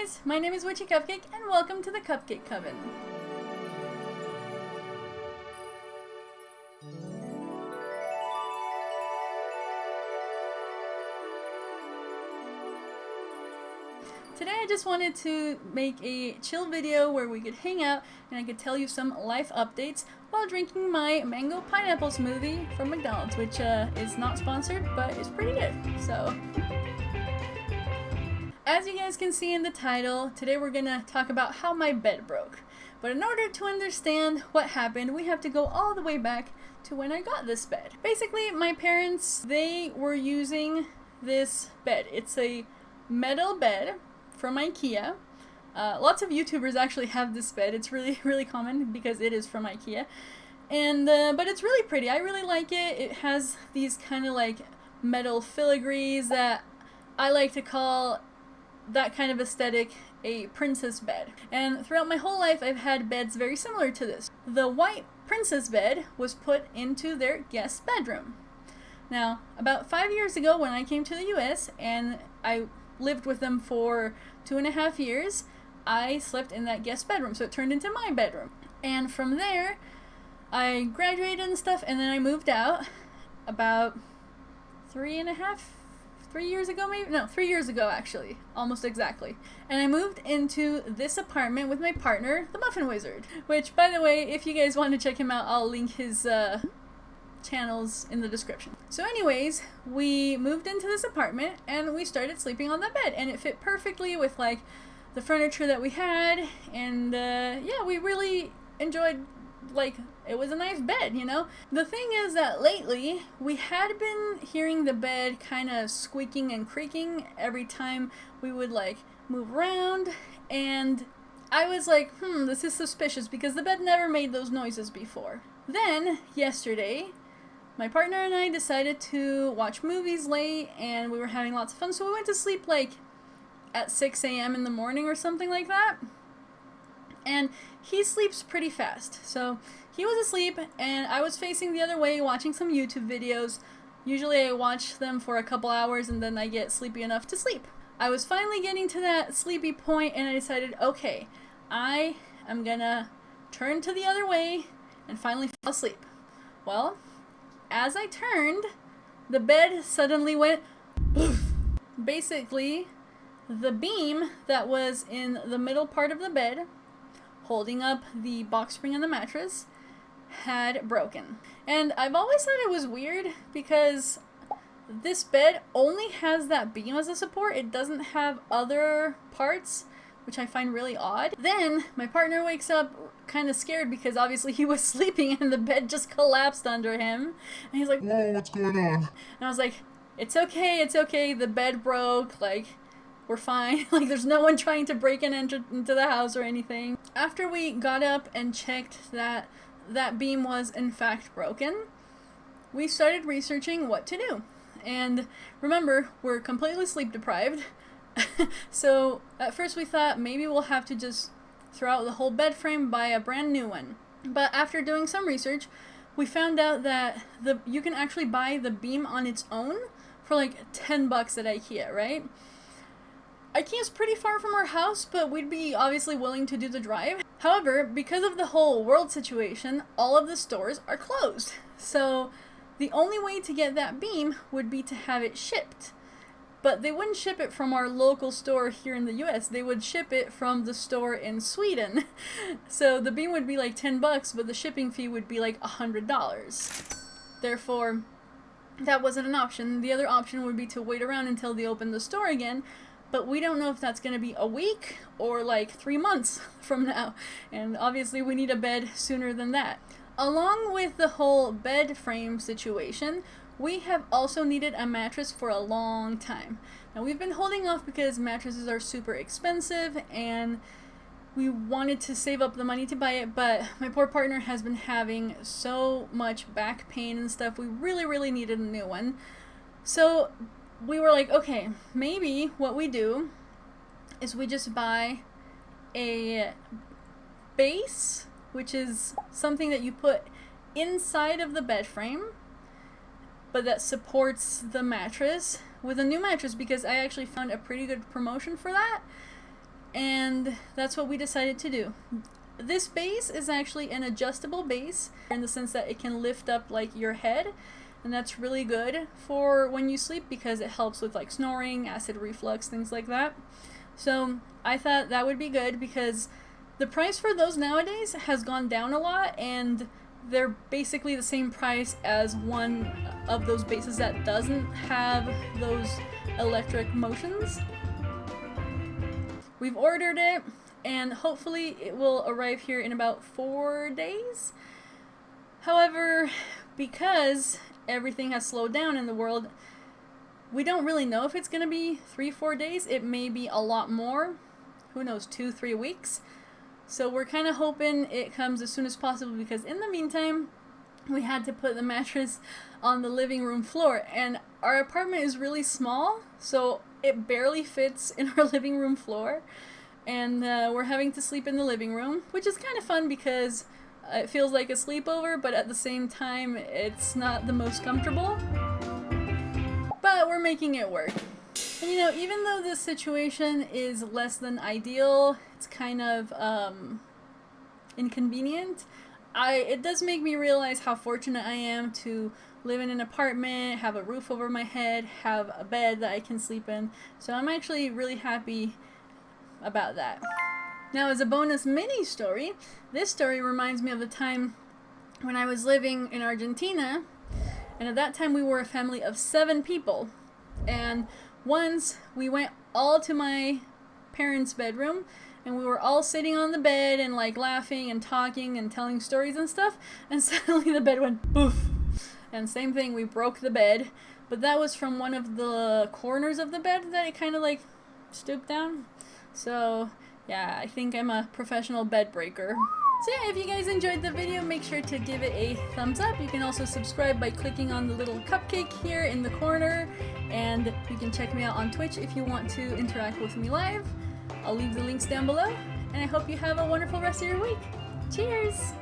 guys, my name is Witchy Cupcake and welcome to the Cupcake Coven. Today I just wanted to make a chill video where we could hang out and I could tell you some life updates while drinking my mango pineapple smoothie from McDonald's, which is not sponsored, but is pretty good, so. As you guys can see in the title, today we're gonna talk about how my bed broke. But in order to understand what happened, we have to go all the way back to when I got this bed. Basically, my parents, they were using this bed. It's a metal bed from IKEA. Lots of YouTubers actually have this bed. It's really common because it is from IKEA. And but it's really pretty. I really like it. It has these kind of like metal filigrees that I like to call that kind of aesthetic a princess bed. And throughout my whole life I've had beds very similar to this. The white princess bed was put into their guest bedroom. Now, about 5 years ago when I came to the US and I lived with them for 2.5 years, I slept in that guest bedroom, so it turned into my bedroom. And from there, I graduated and stuff, and then I moved out about 3 years ago, maybe? No, 3 years ago actually, almost exactly. And I moved into this apartment with my partner, the Muffin Wizard, which, by the way, if you guys want to check him out, I'll link his channels in the description. So anyways, we moved into this apartment and we started sleeping on that bed, and it fit perfectly with like the furniture that we had, and yeah, we really enjoyed, like, it was a nice bed, you know? The thing is that lately we had been hearing the bed kind of squeaking and creaking every time we would like move around, and I was like, this is suspicious because the bed never made those noises before. Then yesterday my partner and I decided to watch movies late, and we were having lots of fun, so we went to sleep like at 6 a.m. in the morning or something like that. And he sleeps pretty fast, so he was asleep and I was facing the other way watching some YouTube videos. Usually I watch them for a couple hours and then I get sleepy enough to sleep. I was finally getting to that sleepy point and I decided, okay, I am gonna turn to the other way and finally fall asleep. Well, as I turned, the bed suddenly went poof. Basically, the beam that was in the middle part of the bed, holding up the box spring on the mattress, had broken. And I've always thought it was weird because this bed only has that beam as a support. It doesn't have other parts, which I find really odd. Then my partner wakes up kind of scared because obviously he was sleeping and the bed just collapsed under him. And he's like, "Whoa, what's going on?" And I was like, it's okay, the bed broke, like, we're fine. Like, there's no one trying to break and enter into the house or anything. After we got up and checked that that beam was in fact broken, we started researching what to do. And remember, we're completely sleep deprived. So at first we thought maybe we'll have to just throw out the whole bed frame, buy a brand new one. But after doing some research, we found out that you can actually buy the beam on its own for like $10 at IKEA, right? IKEA's pretty far from our house, but we'd be obviously willing to do the drive. However, because of the whole world situation, all of the stores are closed. So the only way to get that beam would be to have it shipped. But they wouldn't ship it from our local store here in the US. They would ship it from the store in Sweden. So the beam would be like $10, but the shipping fee would be like $100. Therefore, that wasn't an option. The other option would be to wait around until they open the store again. But we don't know if that's going to be a week or like 3 months from now. And obviously we need a bed sooner than that. Along with the whole bed frame situation, we have also needed a mattress for a long time. Now, we've been holding off because mattresses are super expensive and we wanted to save up the money to buy it, but my poor partner has been having so much back pain and stuff. We really needed a new one. So we were like, okay, maybe what we do is we just buy a base, which is something that you put inside of the bed frame, but that supports the mattress with a new mattress, because I actually found a pretty good promotion for that. and that's what we decided to do. This base is actually an adjustable base in the sense that it can lift up like your head, and that's really good for when you sleep because it helps with like snoring, acid reflux, things like that. So I thought that would be good because the price for those nowadays has gone down a lot, and they're basically the same price as one of those bases that doesn't have those electric motions. We've ordered it, and hopefully it will arrive here in about 4 days. However, because everything has slowed down in the world, we don't really know if it's going to be 3-4 days. It may be a lot more. Who knows, 2-3 weeks. So we're kind of hoping it comes as soon as possible because in the meantime, we had to put the mattress on the living room floor, and our apartment is really small, so it barely fits in our living room floor, and we're having to sleep in the living room, which is kind of fun because it feels like a sleepover, but at the same time it's not the most comfortable, but we're making it work. And you know, even though this situation is less than ideal, it's kind of inconvenient, it does make me realize how fortunate I am to live in an apartment, have a roof over my head, have a bed that I can sleep in. So I'm actually really happy about that. Now, as a bonus mini story, this story reminds me of the time when I was living in Argentina, and at that time we were a family of 7 people. And once we went all to my parents' bedroom, and we were all sitting on the bed and like laughing and talking and telling stories and stuff, and suddenly the bed went poof. And same thing, we broke the bed, but that was from one of the corners of the bed that it kind of like stooped down. So yeah, I think I'm a professional bed breaker. So yeah, if you guys enjoyed the video, make sure to give it a thumbs up. You can also subscribe by clicking on the little cupcake here in the corner, and you can check me out on Twitch if you want to interact with me live. I'll leave the links down below, and I hope you have a wonderful rest of your week. Cheers!